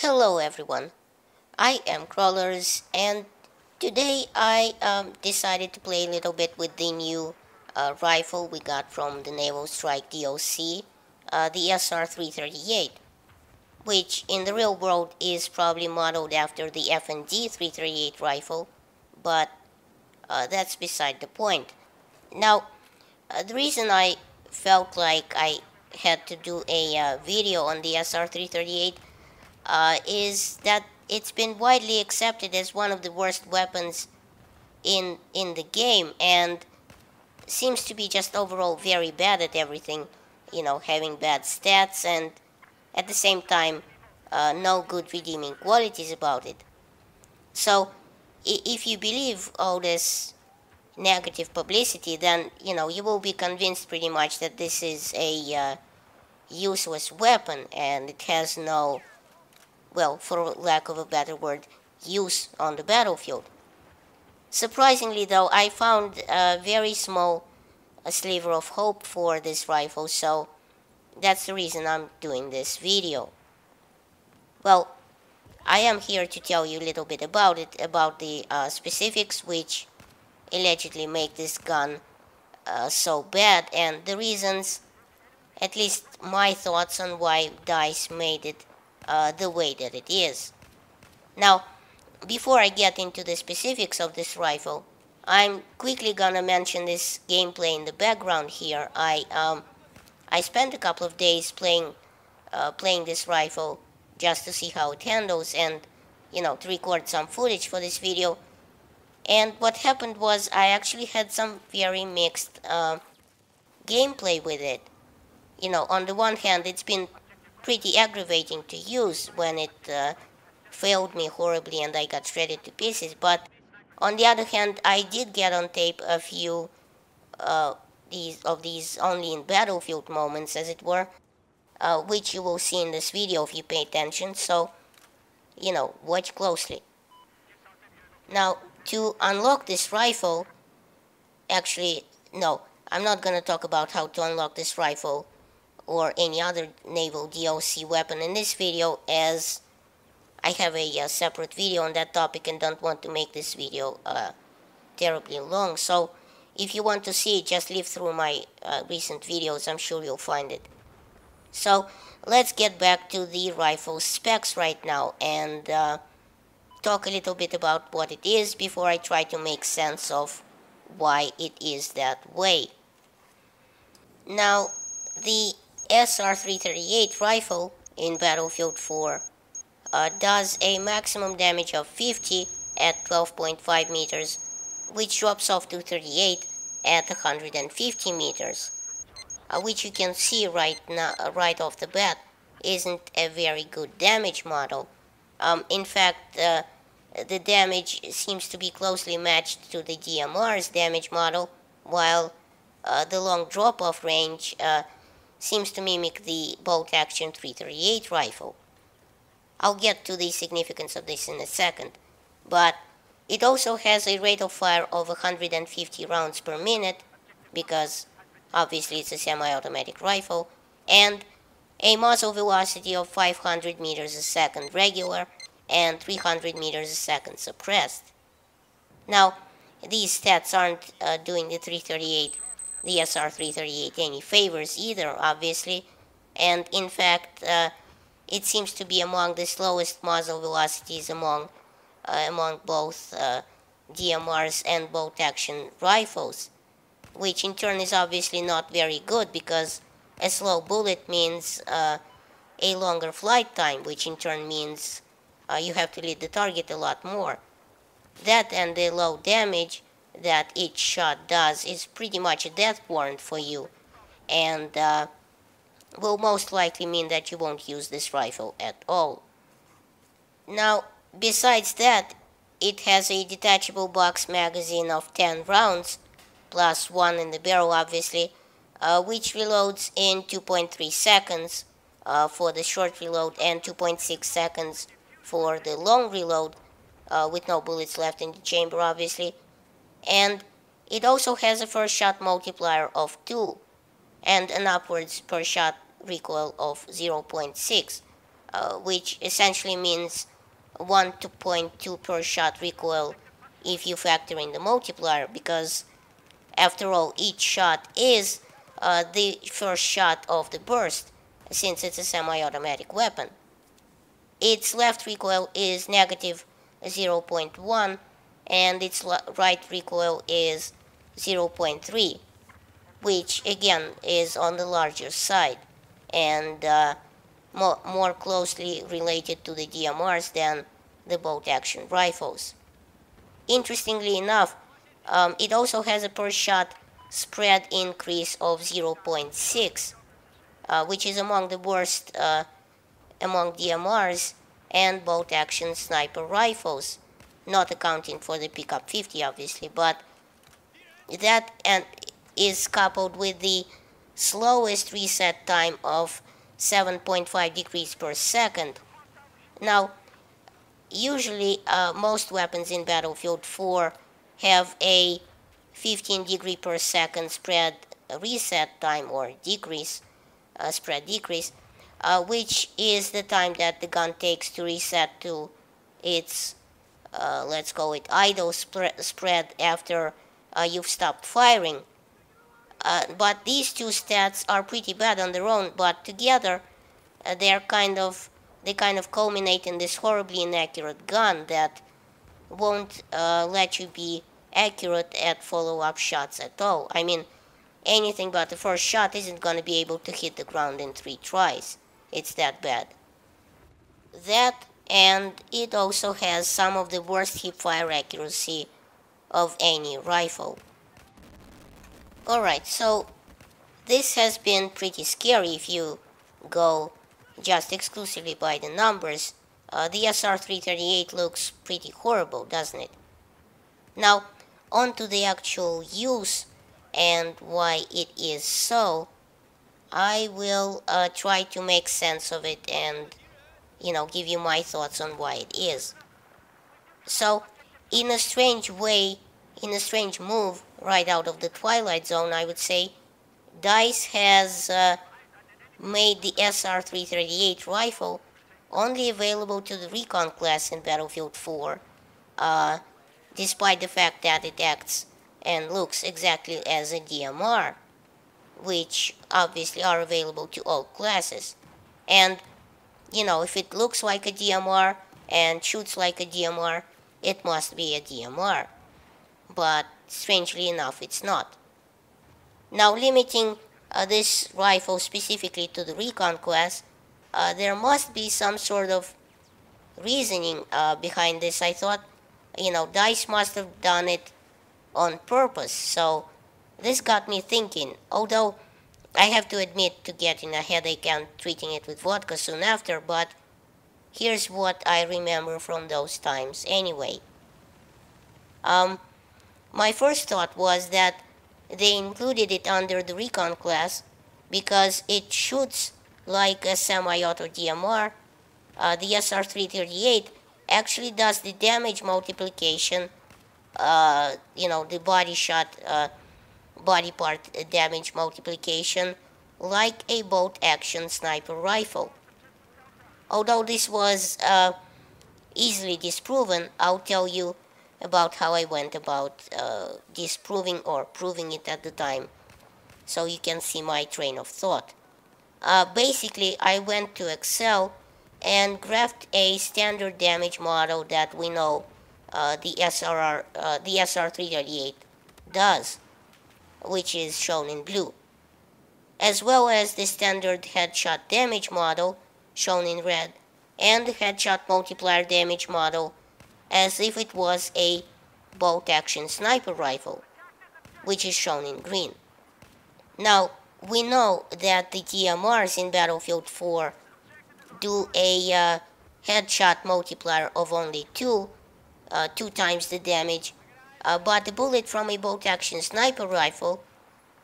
Hello everyone, I am Crawlers and today I decided to play a little bit with the new rifle we got from the Naval Strike DLC, the SR338, which in the real world is probably modeled after the FND 338 rifle, but that's beside the point. Now, the reason I felt like I had to do a video on the SR338 is that it's been widely accepted as one of the worst weapons in the game and seems to be just overall very bad at everything, having bad stats and at the same time no good redeeming qualities about it. So if you believe all this negative publicity, then you will be convinced pretty much that this is a useless weapon and it has no, well, for lack of a better word, use on the battlefield. Surprisingly though, I found a very small sliver of hope for this rifle, so that's the reason I'm doing this video. Well, I am here to tell you a little bit about it, about the specifics which allegedly make this gun so bad, and the reasons, at least my thoughts on why DICE made it the way that it is. Now, before I get into the specifics of this rifle, I'm quickly gonna mention this gameplay in the background here. I spent a couple of days playing this rifle just to see how it handles and to record some footage for this video. And what happened was I actually had some very mixed gameplay with it. On the one hand, it's been pretty aggravating to use when it failed me horribly and I got shredded to pieces, but on the other hand, I did get on tape a few these only in battlefield moments, as it were, which you will see in this video if you pay attention, so watch closely. Now, to unlock this rifle, actually, no, I'm not gonna talk about how to unlock this rifle or any other naval DLC weapon in this video, as I have a separate video on that topic and don't want to make this video terribly long. So if you want to see it, just live through my recent videos, I'm sure you'll find it. So let's get back to the rifle specs right now and talk a little bit about what it is before I try to make sense of why it is that way. Now, the SR338 rifle in Battlefield 4 does a maximum damage of 50 at 12.5 meters, which drops off to 38 at 150 meters, which you can see right off the bat isn't a very good damage model. In fact, the damage seems to be closely matched to the DMR's damage model, while the long drop-off range seems to mimic the bolt-action 338 rifle. I'll get to the significance of this in a second, but it also has a rate of fire of 150 rounds per minute, because obviously it's a semi-automatic rifle, and a muzzle velocity of 500 meters a second regular and 300 meters a second suppressed. Now, these stats aren't doing the SR338 any favors either, obviously, and in fact it seems to be among the slowest muzzle velocities among both DMRs and bolt-action rifles, which in turn is obviously not very good, because a slow bullet means a longer flight time, which in turn means you have to lead the target a lot more. That and the low damage that each shot does is pretty much a death warrant for you, and will most likely mean that you won't use this rifle at all. Now, besides that, it has a detachable box magazine of 10 rounds, plus one in the barrel obviously, which reloads in 2.3 seconds for the short reload and 2.6 seconds for the long reload, with no bullets left in the chamber obviously. And it also has a first shot multiplier of 2 and an upwards per shot recoil of 0.6, which essentially means 1.2 per shot recoil if you factor in the multiplier, because after all, each shot is the first shot of the burst, since it's a semi-automatic weapon. Its left recoil is negative 0.1 and its right recoil is 0.3, which again is on the larger side and more closely related to the DMRs than the bolt-action rifles. Interestingly enough, it also has a per shot spread increase of 0.6, which is among the worst among DMRs and bolt-action sniper rifles, not accounting for the pickup 50 obviously, but that and is coupled with the slowest reset time of 7.5 degrees per second. Now, usually most weapons in Battlefield 4 have a 15 degree per second spread reset time or decrease, spread decrease, which is the time that the gun takes to reset to its, let's call it idle spread after you've stopped firing. But these two stats are pretty bad on their own, but together they kind of culminate in this horribly inaccurate gun that won't let you be accurate at follow-up shots at all. I mean, anything but the first shot isn't going to be able to hit the ground in 3 tries. It's that bad. That, and it also has some of the worst hipfire accuracy of any rifle. Alright, so this has been pretty scary if you go just exclusively by the numbers. The SR338 looks pretty horrible, doesn't it? Now, on to the actual use and why it is so. I will try to make sense of it and, give you my thoughts on why it is. So, in a strange way, in a strange move, right out of the Twilight Zone, I would say, DICE has made the SR338 rifle only available to the Recon class in Battlefield 4, despite the fact that it acts and looks exactly as a DMR, which obviously are available to all classes. And, if it looks like a DMR and shoots like a DMR, it must be a DMR. But strangely enough, it's not. Now, limiting this rifle specifically to the Recon class, there must be some sort of reasoning behind this. I thought, DICE must have done it on purpose. So this got me thinking, although I have to admit to getting a headache and treating it with vodka soon after, but here's what I remember from those times anyway. My first thought was that they included it under the Recon class because it shoots like a semi-auto DMR. The SR338 actually does the damage multiplication, the body shot, body part damage multiplication, like a bolt-action sniper rifle. Although this was easily disproven, I'll tell you about how I went about disproving or proving it at the time, so you can see my train of thought. Basically, I went to Excel and graphed a standard damage model that we know the SR338 does, which is shown in blue, as well as the standard headshot damage model, shown in red, and the headshot multiplier damage model, as if it was a bolt-action sniper rifle, which is shown in green. Now, we know that the DMRs in Battlefield 4 do a headshot multiplier of only 2 times the damage, but the bullet from a bolt-action sniper rifle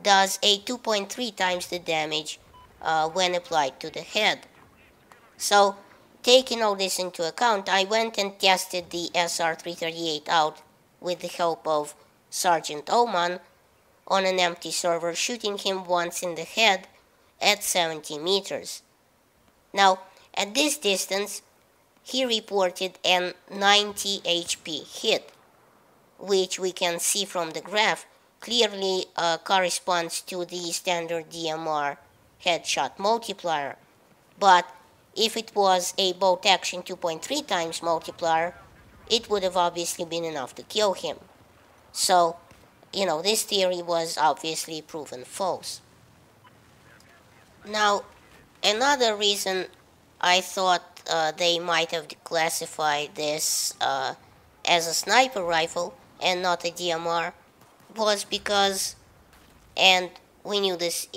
does a 2.3 times the damage when applied to the head. So, taking all this into account, I went and tested the SR338 out with the help of Sergeant Oman on an empty server, shooting him once in the head at 70 meters. Now, At this distance, he reported an 90 HP hit, which we can see from the graph clearly corresponds to the standard DMR headshot multiplier. But if it was a bolt action 2.3 times multiplier, it would have obviously been enough to kill him. So, this theory was obviously proven false. Now, another reason I thought they might have classified this as a sniper rifle and not a DMR was because, and we knew this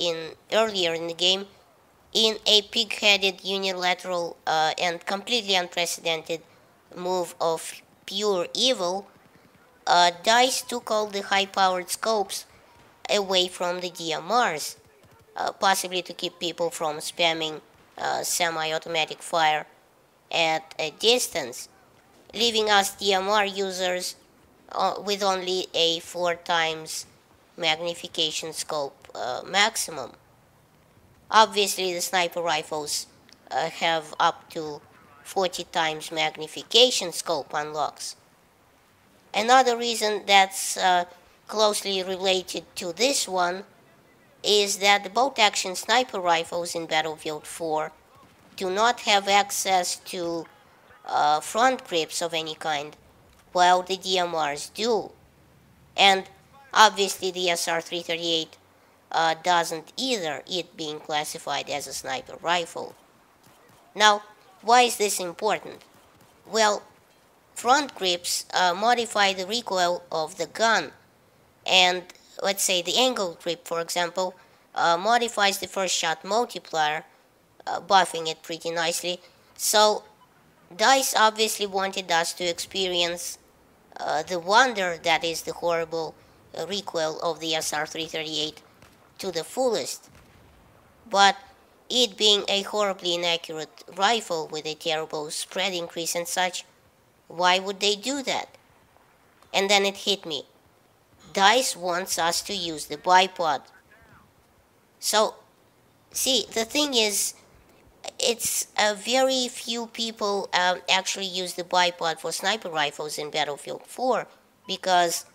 earlier in the game, in a pig-headed unilateral and completely unprecedented move of pure evil, DICE took all the high-powered scopes away from the DMRs, possibly to keep people from spamming semi-automatic fire at a distance, leaving us DMR users with only a 4 times magnification scope maximum. Obviously, the sniper rifles have up to 40 times magnification scope unlocks. Another reason that's closely related to this one is that the bolt-action sniper rifles in Battlefield 4 do not have access to front grips of any kind, while the DMRs do. And obviously the SR338 doesn't either, it being classified as a sniper rifle. Now, why is this important? Well, front grips modify the recoil of the gun, and let's say the angle grip, for example, modifies the first shot multiplier, buffing it pretty nicely. So DICE obviously wanted us to experience the wonder that is the horrible recoil of the SR338 to the fullest. But it being a horribly inaccurate rifle with a terrible spread increase and such, why would they do that? And then it hit me. DICE wants us to use the bipod. So, see, the thing is, it's very few people actually use the bipod for sniper rifles in Battlefield 4 because,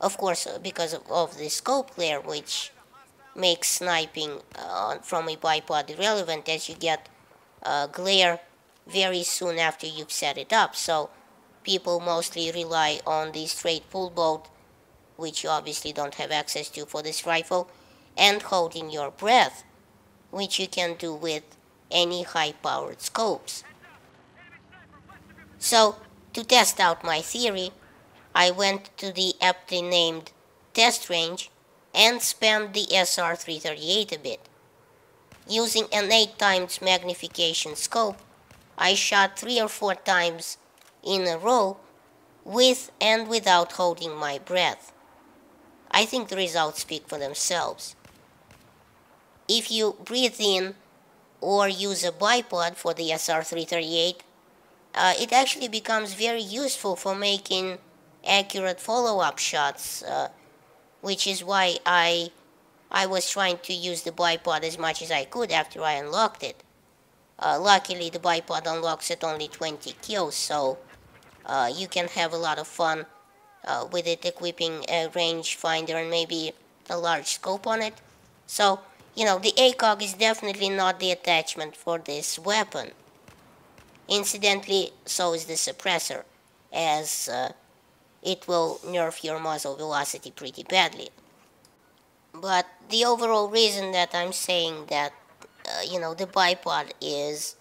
of course, because of the scope glare, which makes sniping from a bipod irrelevant, as you get glare very soon after you've set it up. So people mostly rely on the straight pull bolt, which you obviously don't have access to for this rifle, and holding your breath, which you can do with any high-powered scopes. So, to test out my theory, I went to the aptly named test range and spammed the SR338 a bit. Using an 8 times magnification scope, I shot 3 or 4 times in a row with and without holding my breath. I think the results speak for themselves. If you breathe in or use a bipod for the SR338, it actually becomes very useful for making accurate follow-up shots, which is why I was trying to use the bipod as much as I could after I unlocked it. Luckily, the bipod unlocks at only 20 kills, so you can have a lot of fun with it, equipping a rangefinder and maybe a large scope on it. So, the ACOG is definitely not the attachment for this weapon. Incidentally, so is the suppressor, as it will nerf your muzzle velocity pretty badly. But the overall reason that I'm saying that, the bipod is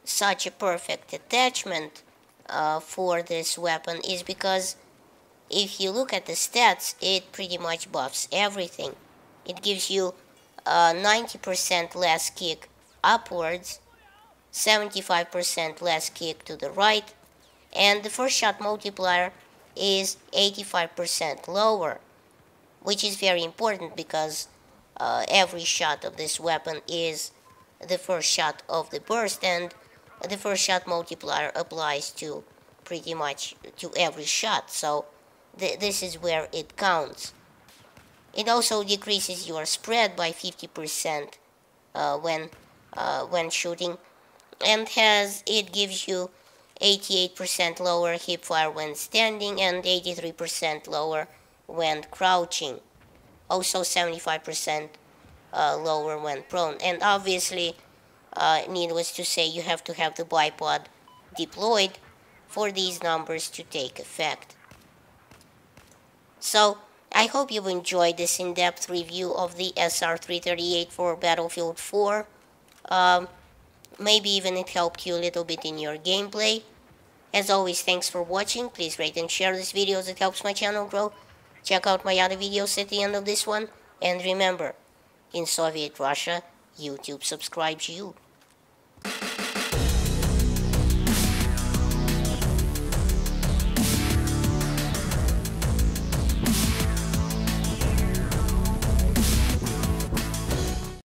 such a perfect attachment for this weapon is because if you look at the stats, it pretty much buffs everything. It gives you 90% less kick upwards, 75% less kick to the right, and the first shot multiplier is 85% lower, which is very important because every shot of this weapon is the first shot of the burst, and the first shot multiplier applies to pretty much to every shot, so this is where it counts. It also decreases your spread by 50% when shooting, and it gives you 88% lower hip fire when standing and 83% lower when crouching. Also 75% lower when prone. And obviously, needless to say, you have to have the bipod deployed for these numbers to take effect. So, I hope you've enjoyed this in-depth review of the SR338 for Battlefield 4. Maybe even it helped you a little bit in your gameplay. As always, thanks for watching. Please rate and share this video as it helps my channel grow. Check out my other videos at the end of this one. And remember, in Soviet Russia, YouTube subscribes you.